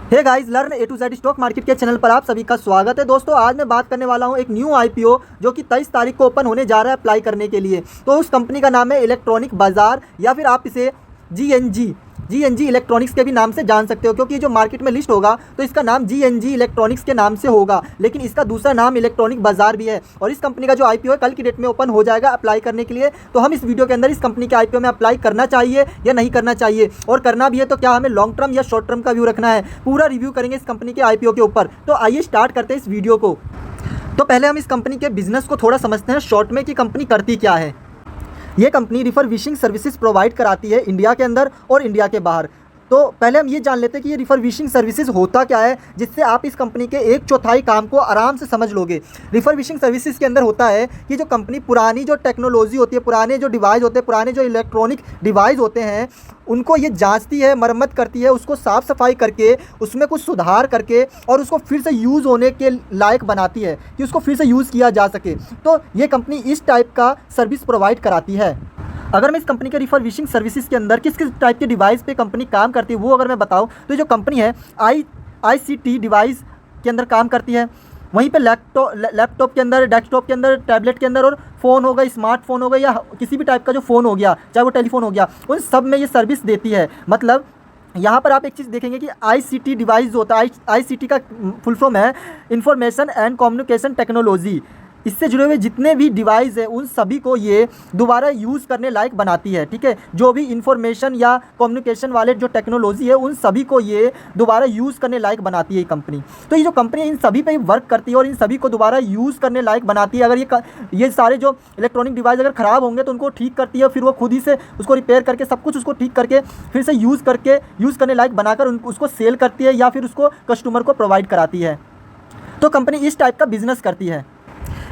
Hey guys, learn A to Z stock market के channel पर आप सभी का स्वागत है। दोस्तों, आज मैं बात करने वाला हूं एक न्यू आईपीओ जो कि 23 तारीख को ओपन होने जा रहा है अप्लाई करने के लिए। तो उस कंपनी का नाम है इलेक्ट्रॉनिक बाजार, या फिर आप इसे जीएनजी इलेक्ट्रॉनिक्स के भी नाम से जान सकते हो, क्योंकि ये जो मार्केट में लिस्ट होगा तो इसका नाम जीएनजी इलेक्ट्रॉनिक्स के नाम से होगा, लेकिन इसका दूसरा नाम इलेक्ट्रॉनिक बाजार भी है। और इस कंपनी का जो आईपीओ है कल की डेट में ओपन हो जाएगा अप्लाई करने के लिए। तो हम इस वीडियो के अंदर इस कंपनी के आईपीओ में अप्लाई करना चाहिए या नहीं करना चाहिए, और करना भी है तो क्या हमें लॉन्ग टर्म या शॉर्ट टर्म का व्यू रखना है, पूरा रिव्यू करेंगे इस कंपनी के आईपीओ के ऊपर। तो आइए स्टार्ट करते हैं इस वीडियो को। तो पहले हम इस कंपनी के बिजनेस को थोड़ा समझते हैं शॉर्ट में कि कंपनी करती क्या है। ये कंपनी रिफर्बिशिंग सर्विसेज प्रोवाइड कराती है इंडिया के अंदर और इंडिया के बाहर। तो पहले हम ये जान लेते हैं कि ये रिफर्बिशिंग सर्विसेज होता क्या है, जिससे आप इस कंपनी के 1/4 काम को आराम से समझ लोगे। रिफर्बिशिंग सर्विसेज के अंदर होता है कि जो कंपनी पुरानी जो टेक्नोलॉजी होती है, पुराने जो डिवाइस होते हैं, पुराने जो इलेक्ट्रॉनिक डिवाइस होते हैं, उनको ये जांचती है, मरम्मत करती है, उसको साफ़ सफाई करके उसमें कुछ सुधार करके और उसको फिर से यूज़ होने के लायक बनाती है कि उसको फिर से यूज़ किया जा सके। तो ये कंपनी इस टाइप का सर्विस प्रोवाइड कराती है। अगर मैं इस कंपनी के रिफर्बिशिंग सर्विसेज के अंदर किस किस टाइप के डिवाइस पे कंपनी काम करती है वो अगर मैं बताऊं, तो जो कंपनी है आईसीटी डिवाइस के अंदर काम करती है। वहीं पे लैपटॉप के अंदर, डेस्कटॉप के अंदर, टैबलेट के अंदर, और फ़ोन होगा, स्मार्टफोन होगा, या किसी भी टाइप का जो फ़ोन हो गया, चाहे वो टेलीफोन हो गया, उन सब में ये सर्विस देती है। मतलब यहाँ पर आप एक चीज़ देखेंगे कि आईसीटी डिवाइस जो होता है, आईसीटी का फुल फॉर्म है इंफॉर्मेशन एंड कम्युनिकेशन टेक्नोलॉजी। इससे जुड़े हुए जितने भी डिवाइस हैं उन सभी को ये दोबारा यूज़ करने लायक बनाती है। ठीक है, जो भी इंफॉर्मेशन या कम्युनिकेशन वाले जो टेक्नोलॉजी है उन सभी को ये दोबारा यूज़ करने लायक बनाती है ये कंपनी। तो ये जो कंपनी इन सभी पे वर्क करती है और इन सभी को दोबारा यूज़ करने लायक बनाती है। अगर ये सारे जो इलेक्ट्रॉनिक डिवाइस अगर ख़राब होंगे तो उनको ठीक करती है, फिर वो खुद ही से उसको रिपेयर करके सब कुछ उसको ठीक करके फिर से यूज़ करने लायक बनाकर उसको सेल करती है या फिर उसको कस्टमर को प्रोवाइड कराती है। तो कंपनी इस टाइप का बिजनेस करती है।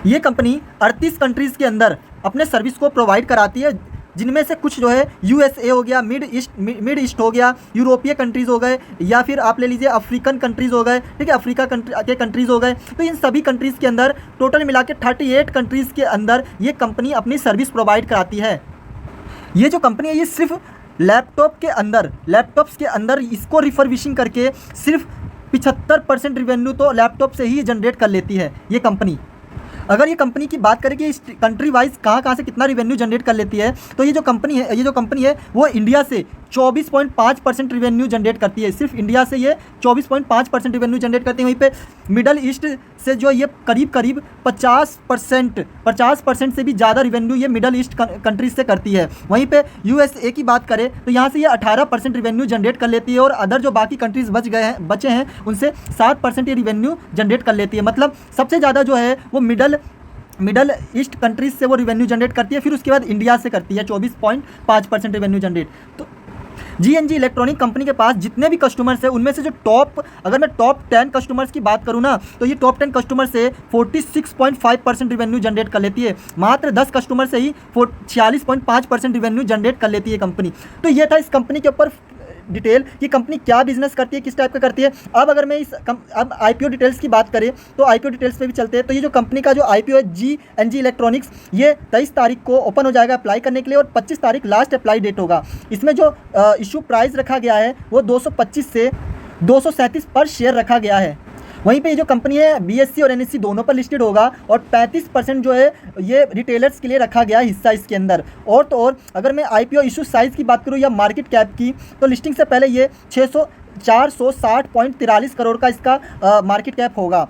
ये कंपनी 38 कंट्रीज़ के अंदर अपने सर्विस को प्रोवाइड कराती है, जिनमें से कुछ जो है यूएसए हो गया, मिड ईस्ट हो गया, यूरोपीय कंट्रीज़ हो गए, या फिर आप ले लीजिए अफ्रीकन कंट्रीज़ हो गए, ठीक है, अफ्रीका के कंट्रीज़ हो गए। तो इन सभी कंट्रीज़ के अंदर टोटल मिला के 38 कंट्रीज़ के अंदर ये कंपनी अपनी सर्विस प्रोवाइड कराती है। ये जो कंपनी है ये सिर्फ लैपटॉप्स के अंदर इसको रिफर्बिशिंग करके सिर्फ 75% रिवेन्यू तो लैपटॉप से ही जनरेट कर लेती है ये कंपनी। अगर ये कंपनी की बात करें कि इस कंट्री वाइज कहाँ से कितना रिवेन्यू जनरेट कर लेती है, तो ये जो कंपनी है वो इंडिया से 24.5% रिवेन्यू जनरेट करती है। सिर्फ इंडिया से ये 24.5% रिवेन्यू जनरेट करती है। वहीं पे मिडल ईस्ट से जो ये करीब 50% से भी ज़्यादा रिवेन्यू ये मिडल ईस्ट कंट्रीज से करती है। वहीं पे यूएसए की बात करें तो यहाँ से ये 18% रिवेन्यू जनरेट कर लेती है, और अदर जो बाकी कंट्रीज़ बचे हैं उनसे 7% ये रिवेन्यू जनरेट कर लेती है। मतलब सबसे ज़्यादा जो है वो मिडल ईस्ट कंट्रीज से वो रिवेन्यू जनरेट करती है, फिर उसके बाद इंडिया से करती है 24.5% रिवेन्यू जनरेट। तो जीएनजी इलेक्ट्रॉनिक कंपनी के पास जितने भी कस्टमर्स हैं उनमें से जो अगर मैं टॉप 10 कस्टमर्स की बात करूँ ना, तो ये टॉप 10 कस्टमर से 46.5% रिवेन्यू जनरेट कर लेती है। मात्र 10 कस्टमर से ही 46.5% रिवेन्यू जनरेट कर लेती है कंपनी। तो ये था इस कंपनी के ऊपर डिटेल कि कंपनी क्या बिजनेस करती है, किस टाइप का करती है। अब अगर मैं अब आईपीओ डिटेल्स की बात करें तो आईपीओ डिटेल्स पे भी चलते हैं। तो ये जो कंपनी का जो आईपीओ है जीएनजी इलेक्ट्रॉनिक्स, ये 23 तारीख को ओपन हो जाएगा अप्लाई करने के लिए, और 25 तारीख लास्ट अप्लाई डेट होगा। इसमें जो इशू प्राइस रखा गया है वो 225 से 237 पर शेयर रखा गया है। वहीं पे ये जो कंपनी है बीएससी और एनएससी दोनों पर लिस्टेड होगा, और 35% जो है ये रिटेलर्स के लिए रखा गया हिस्सा इसके अंदर। और तो और अगर मैं आईपीओ इशू साइज़ की बात करूँ या मार्केट कैप की, तो लिस्टिंग से पहले ये 460.43 करोड़ का इसका मार्केट कैप होगा,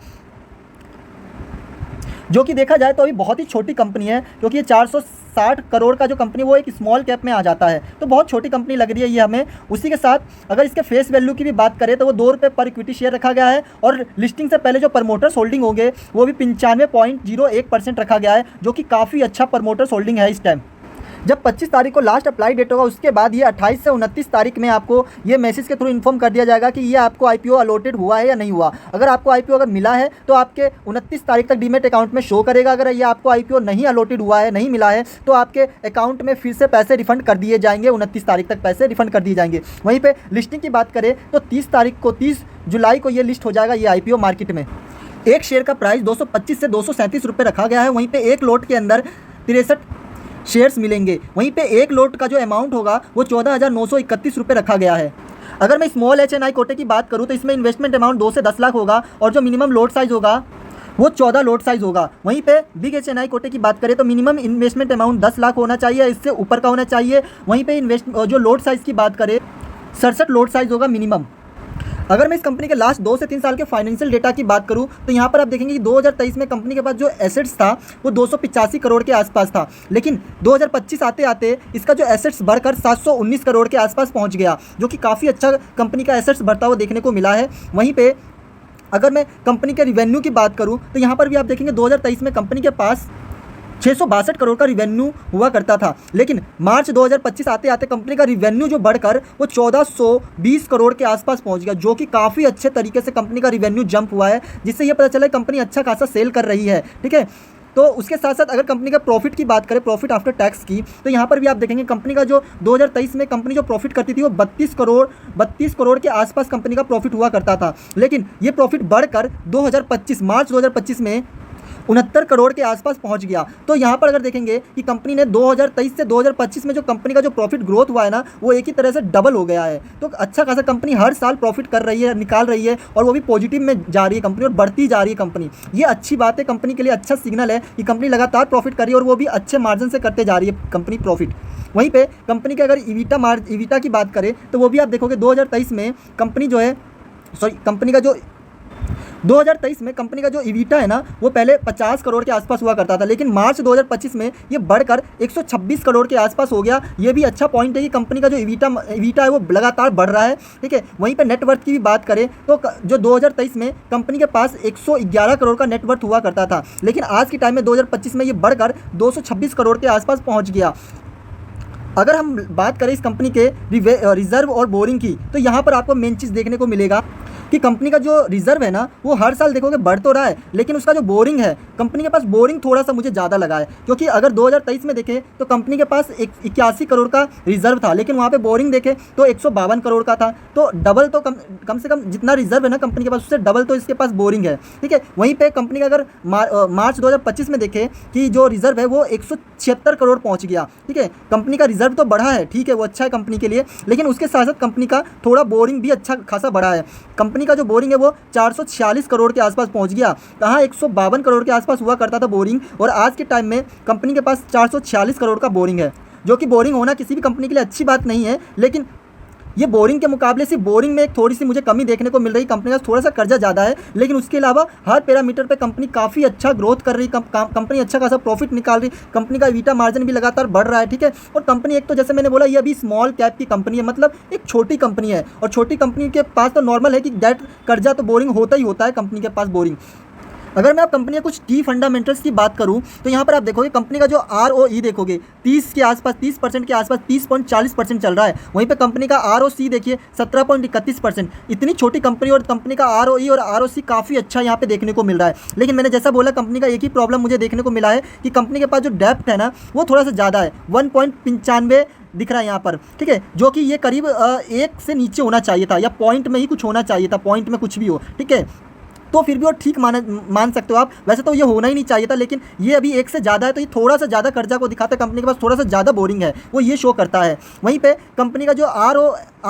जो कि देखा जाए तो अभी बहुत ही छोटी कंपनी है, क्योंकि ये 460 करोड़ का जो कंपनी वो एक स्मॉल कैप में आ जाता है। तो बहुत छोटी कंपनी लग रही है ये हमें। उसी के साथ अगर इसके फेस वैल्यू की भी बात करें तो वो ₹2 पर इक्विटी शेयर रखा गया है, और लिस्टिंग से पहले जो प्रमोटर्स होल्डिंग होंगे वो भी 95.01% रखा गया है, जो कि काफ़ी अच्छा प्रमोटर्स होल्डिंग है इस टाइम। जब 25 तारीख को लास्ट अप्लाई डेट होगा, उसके बाद ये 28 से 29 तारीख में आपको ये मैसेज के थ्रू इन्फॉर्म कर दिया जाएगा कि ये आपको आईपीओ अलॉटेड हुआ है या नहीं हुआ। अगर आपको आईपीओ अगर मिला है तो आपके 29 तारीख तक डीमेट अकाउंट में शो करेगा। अगर ये आपको आईपीओ नहीं अलॉटेड हुआ है, नहीं मिला है, तो आपके अकाउंट में फिर से पैसे रिफंड कर दिए जाएंगे। 29 तारीख तक पैसे रिफंड कर दिए जाएंगे। वहीं पर लिस्टिंग की बात करें तो 30 जुलाई को ये लिस्ट हो जाएगा ये आईपीओ मार्केट में। एक शेयर का प्राइस 225 से 237 रुपये रखा गया है। वहीं पर एक लोट के अंदर 63 शेयर्स मिलेंगे। वहीं पे एक लोट का जो अमाउंट होगा वो 14,931 रुपये रखा गया है। अगर मैं स्मॉल HNI कोटे की बात करूँ तो इसमें इन्वेस्टमेंट अमाउंट 2 से 10 लाख होगा और जो मिनिमम लोड साइज़ होगा वो 14 लोड साइज़ होगा। वहीं पे बिग HNI कोटे की बात करें तो मिनिमम इन्वेस्टमेंट अमाउंट 10 लाख होना चाहिए, इससे ऊपर का होना चाहिए। वहीं पे जो लोड साइज़ की बात करें 67 लोड साइज़ होगा मिनिमम। अगर मैं इस कंपनी के लास्ट 2 से 3 साल के फाइनेंशियल डेटा की बात करूं तो यहाँ पर आप देखेंगे कि 2023 में कंपनी के पास जो एसेट्स था वो 285 करोड़ के आसपास था, लेकिन 2025 आते आते इसका जो एसेट्स बढ़कर 719 करोड़ के आसपास पहुँच गया, जो कि काफ़ी अच्छा कंपनी का एसेट्स बढ़ता हुआ देखने को मिला है। वहीं पर अगर मैं कंपनी के रिवेन्यू की बात करूँ तो यहाँ पर भी आप देखेंगे 2023 में कंपनी के पास 662 करोड़ का रिवेन्यू हुआ करता था, लेकिन मार्च 2025 आते आते कंपनी का रिवेन्यू जो बढ़कर वो 1420 करोड़ के आसपास पहुंच गया, जो कि काफ़ी अच्छे तरीके से कंपनी का रिवेन्यू जंप हुआ है, जिससे ये पता चला कंपनी अच्छा खासा सेल कर रही है। ठीक है, तो उसके साथ साथ अगर कंपनी का प्रॉफिट की बात करें, प्रॉफिट आफ्टर टैक्स की, तो यहाँ पर भी आप देखेंगे कंपनी का जो 2023 में कंपनी जो प्रॉफिट करती थी वो 32 करोड़ के आसपास कंपनी का प्रॉफिट हुआ करता था, लेकिन ये प्रॉफिट बढ़कर मार्च 2025 में 69 करोड़ के आसपास पहुंच गया। तो यहाँ पर अगर देखेंगे कि कंपनी ने 2023 से 2025 में जो कंपनी का जो प्रॉफिट ग्रोथ हुआ है ना, वो एक ही तरह से डबल हो गया है। तो अच्छा खासा कंपनी हर साल प्रॉफिट कर रही है, निकाल रही है, और वो भी पॉजिटिव में जा रही है कंपनी और बढ़ती जा रही है कंपनी। ये अच्छी बात है, कंपनी के लिए अच्छा सिग्नल है कि कंपनी लगातार प्रॉफिट कर रही है और वो भी अच्छे मार्जिन से करते जा रही है कंपनी प्रॉफिट। वहीं पे कंपनी के अगर ईविटा की बात करें तो वो भी आप देखोगे 2023 में कंपनी जो है, कंपनी का जो 2023 में कंपनी का जो ईविटा है ना वो पहले 50 करोड़ के आसपास हुआ करता था, लेकिन मार्च 2025 में ये बढ़कर 126 करोड़ के आसपास हो गया। ये भी अच्छा पॉइंट है कि कंपनी का जो ईविटा है वो लगातार बढ़ रहा है। ठीक है, वहीं पर नेटवर्थ की भी बात करें तो जो 2023 में कंपनी के पास 111 करोड़ का नेटवर्थ हुआ करता था, लेकिन आज के टाइम में 2025 में ये बढ़कर 226 करोड़ के आसपास पहुँच गया। अगर हम बात करें इस कंपनी के रिजर्व और बोरिंग की, तो यहाँ पर आपको मेन चीज़ देखने को मिलेगा कि कंपनी का जो रिजर्व है ना वो हर साल देखोगे बढ़ तो रहा है, लेकिन उसका जो बोरिंग है, कंपनी के पास बोरिंग थोड़ा सा मुझे ज़्यादा लगा है, क्योंकि अगर 2023 में देखें तो कंपनी के पास 81 करोड़ का रिजर्व था, लेकिन वहाँ पे बोरिंग देखें तो 152 करोड़ का था। तो डबल तो कम से कम जितना रिजर्व है ना कंपनी के पास उससे डबल तो इसके पास बोरिंग है। ठीक है, वहीं पर कंपनी का अगर मार्च 2025 में देखें कि जो रिजर्व है वो 176 करोड़ पहुँच गया। ठीक है, कंपनी का रिजर्व तो बढ़ा है, ठीक है, वो अच्छा है कंपनी के लिए, लेकिन उसके साथ साथ कंपनी का थोड़ा बोरिंग भी अच्छा खासा बढ़ा है। कंपनी का जो बोरिंग है वो 446 करोड़ के आसपास पहुंच गया। कहाँ 152 करोड़ के आसपास हुआ करता था बोरिंग, और आज के टाइम में कंपनी के पास 446 करोड़ का बोरिंग है, जो कि बोरिंग होना किसी भी कंपनी के लिए अच्छी बात नहीं है, लेकिन ये बोरिंग के मुकाबले से बोरिंग में एक थोड़ी सी मुझे कमी देखने को मिल रही। कंपनी का थोड़ा सा कर्जा ज़्यादा है, लेकिन उसके अलावा हर पैरामीटर पे कंपनी काफ़ी अच्छा ग्रोथ कर रही, कंपनी अच्छा खासा प्रॉफिट निकाल रही, कंपनी का ईविटा मार्जिन भी लगातार बढ़ रहा है। ठीक है, और कंपनी एक तो जैसे मैंने बोला ये अभी स्मॉल कैप की कंपनी है, मतलब एक छोटी कंपनी है, और छोटी कंपनी के पास तो नॉर्मल है कि डेट कर्जा तो बोरिंग होता ही होता है कंपनी के पास बोरिंग। अगर मैं आप कंपनी के कुछ की फंडामेंटल्स की बात करूं तो यहाँ पर आप देखोगे कंपनी का जो ROE देखोगे 30 के आसपास, 30% के आसपास 30.40% चल रहा है। वहीं पे कंपनी का ROC देखिए 17.31%। इतनी छोटी कंपनी और कंपनी का ROE और ROC काफ़ी अच्छा यहाँ पे देखने को मिल रहा है। लेकिन मैंने जैसा बोला कंपनी का एक ही प्रॉब्लम मुझे देखने को मिला है कि कंपनी के पास जो डेप्ट है ना वो थोड़ा सा ज़्यादा है, 1.95 दिख रहा है यहाँ पर। ठीक है, जो कि ये करीब 1 से नीचे होना चाहिए था, या पॉइंट में ही कुछ होना चाहिए था, पॉइंट में कुछ भी हो। ठीक है, तो फिर भी वो ठीक मान सकते हो आप, वैसे तो ये होना ही नहीं चाहिए था, लेकिन ये अभी 1 से ज़्यादा है, तो ये थोड़ा सा ज़्यादा कर्जा को दिखाता है, कंपनी के पास थोड़ा सा ज़्यादा बोरिंग है, वो ये शो करता है। वहीं पे कंपनी का जो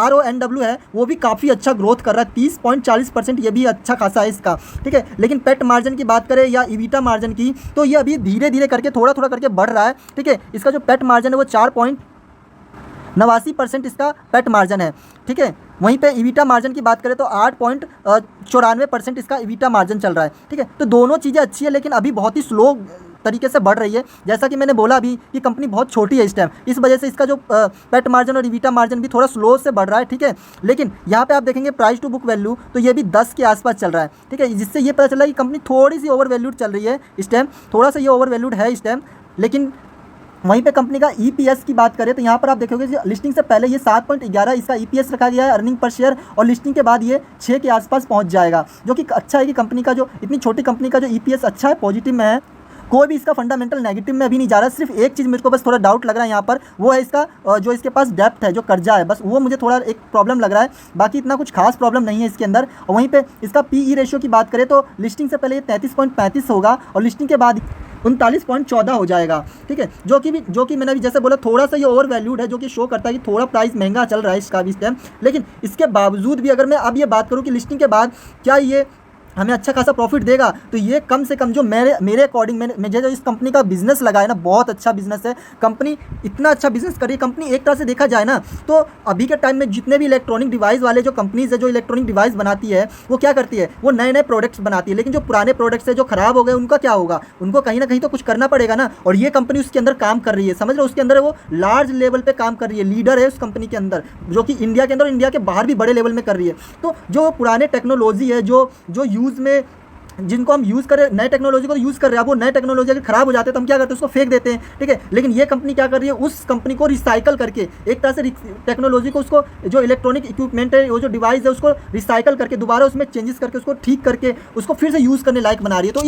RONW है वो भी काफ़ी अच्छा ग्रोथ कर रहा है, 30.40%, ये भी अच्छा खासा है इसका। ठीक है, लेकिन पेट मार्जिन की बात करें या ईविटा मार्जिन की, तो ये अभी धीरे धीरे करके थोड़ा थोड़ा करके बढ़ रहा है। ठीक है, इसका जो पेट मार्जिन है वो 4.89% इसका पेट मार्जिन है। ठीक है, वहीं पे ईविटा मार्जिन की बात करें तो 8.94% इसका ईविटा मार्जिन चल रहा है। ठीक है, तो दोनों चीज़ें अच्छी है, लेकिन अभी बहुत ही स्लो तरीके से बढ़ रही है। जैसा कि मैंने बोला अभी कि कंपनी बहुत छोटी है इस टाइम, इस वजह से इसका जो पेट मार्जिन और ईविटा मार्जिन भी थोड़ा स्लो से बढ़ रहा है। ठीक है, लेकिन यहाँ पे आप देखेंगे प्राइस टू बुक वैल्यू तो ये भी 10 के आसपास चल रहा है। ठीक है, जिससे ये पता चल रहा है कि कंपनी थोड़ी सी ओवर वैल्यूड चल रही है इस टाइम, थोड़ा सा ये ओवर वैल्यूड है इस टाइम। लेकिन वहीं पे कंपनी का EPS की बात करें तो यहाँ पर आप देखोगे लिस्टिंग से पहले ये 7.11 इसका EPS रखा गया है, अर्निंग पर शेयर, और लिस्टिंग के बाद ये 6 के आसपास पहुँच जाएगा, जो कि अच्छा है कि कंपनी का जो इतनी छोटी कंपनी का जो EPS अच्छा है, पॉजिटिव में है, कोई भी इसका फंडामेंटल नेगेटिव में अभी नहीं जा रहा है। सिर्फ एक चीज़ मेरे को बस थोड़ा डाउट लग रहा है यहाँ पर, वो है इसका जो इसके पास डेप्थ है, जो कर्जा है, बस वो मुझे थोड़ा एक प्रॉब्लम लग रहा है, बाकी इतना कुछ खास प्रॉब्लम नहीं है इसके अंदर। और वहीं पे इसका PE रेशियो की बात करें तो लिस्टिंग से पहले ये 33.35 होगा, और लिस्टिंग के बाद 39.14 हो जाएगा, ठीक है। जो कि मैंने अभी जैसे बोला थोड़ा सा ये ओवर वैल्यूड है, जो कि शो करता है कि थोड़ा प्राइस महंगा चल रहा है इसका भी इस टाइम। लेकिन इसके बावजूद भी अगर मैं अब ये बात करूँ कि लिस्टिंग के बाद क्या ये हमें अच्छा खासा प्रॉफिट देगा, तो ये कम से कम जो मेरे अकॉर्डिंग मुझे जो इस कंपनी का बिजनेस लगा है ना, बहुत अच्छा बिजनेस है। कंपनी इतना अच्छा बिजनेस कर रही है। कंपनी एक तरह से देखा जाए ना तो अभी के टाइम में जितने भी इलेक्ट्रॉनिक डिवाइस वाले जो कंपनीज है, जो इलेक्ट्रॉनिक डिवाइस बनाती है, वो क्या करती है, वो नए नए प्रोडक्ट्स बनाती है। लेकिन जो पुराने प्रोडक्ट्स है जो खराब हो गए, उनका क्या होगा, उनको कहीं ना कहीं तो कुछ करना पड़ेगा ना। और ये कंपनी उसके अंदर काम कर रही है, समझ रहे हो, उसके अंदर वो लार्ज लेवल पे काम कर रही है, लीडर है उस कंपनी के अंदर, जो कि इंडिया के अंदर और इंडिया के बाहर भी बड़े लेवल में कर रही है। तो जो पुराने टेक्नोलॉजी है जो यूज़ में, जिनको हम यूज़ करें, नए टेक्नोलॉजी को यूज़ कर रहे हैं, अब वो नए टेक्नोलॉजी अगर खराब हो जाते हैं तो हम क्या करते हैं, उसको फेंक देते हैं, ठीक है। लेकिन ये कंपनी क्या कर रही है, उस कंपनी को रिसाइकल करके एक तरह से टेक्नोलॉजी को, उसको जो इलेक्ट्रॉनिक इक्विपमेंट है, वो जो डिवाइस है, उसको रिसाइकल करके दोबारा उसमें चेंजेस करके उसको ठीक करके उसको फिर से यूज़ करने लायक बना रही है। तो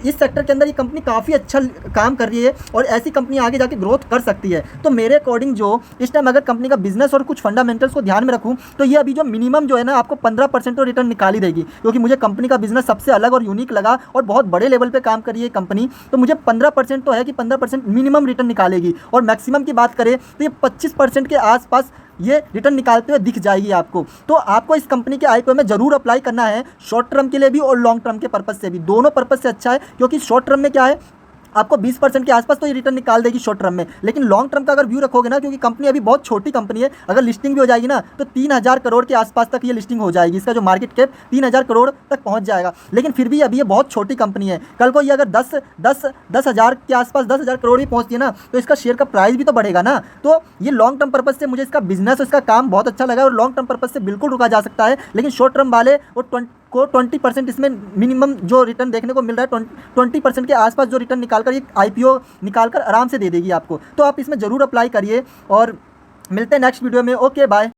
इस सेक्टर के अंदर ये कंपनी काफ़ी अच्छा काम कर रही है और ऐसी कंपनी आगे जाके ग्रोथ कर सकती है। तो मेरे अकॉर्डिंग जो इस टाइम अगर कंपनी का बिजनेस और कुछ फंडामेंटल्स को ध्यान में रखूँ तो ये अभी जो मिनिमम जो है ना, आपको 15% तो रिटर्न निकाल ही देगी, क्योंकि मुझे कंपनी का बिजनेस सबसे अलग और यूनिक लगा और बहुत बड़े लेवल पे काम कर रही है कंपनी। तो मुझे 15% तो है कि 15% मिनिमम रिटर्न निकालेगी, और मैक्सिमम की बात करें तो ये 25% के आसपास ये रिटर्न निकालते हुए दिख जाएगी आपको। तो आपको इस कंपनी के आईपीओ में जरूर अप्लाई करना है, शॉर्ट टर्म के लिए भी और लॉन्ग टर्म के पर्पज से भी, दोनों पर्पज से अच्छा है। क्योंकि शॉर्ट टर्म में क्या है, आपको 20% के आसपास तो ये रिटर्न निकाल देगी शॉर्ट टर्म में। लेकिन लॉन्ग टर्म का अगर व्यू रखोगे ना, क्योंकि कंपनी अभी बहुत छोटी कंपनी है, अगर लिस्टिंग भी हो जाएगी ना तो 3000 करोड़ के आसपास तक ये लिस्टिंग हो जाएगी, इसका जो मार्केट कैप 3000 करोड़ तक पहुंच जाएगा। लेकिन फिर भी अभी ये बहुत छोटी कंपनी है, कल को ये अगर 10,000 के आसपास 10,000 करोड़ भी पहुँचती है ना, तो इसका शेयर का प्राइस भी तो बढ़ेगा ना। तो ये लॉन्ग टर्म पर्पज से मुझे इसका बिजनेस, इसका काम बहुत अच्छा लगा, और लॉन्ग टर्म पर्पज से बिल्कुल रुका जा सकता है। लेकिन शॉर्ट टर्म वाले वो 20% इसमें मिनिमम जो रिटर्न देखने को मिल रहा है, 20% के आसपास जो रिटर्न निकालकर ये आईपीओ निकालकर आराम से दे देगी आपको। तो आप इसमें ज़रूर अप्लाई करिए और मिलते हैं नेक्स्ट वीडियो में। Okay bye.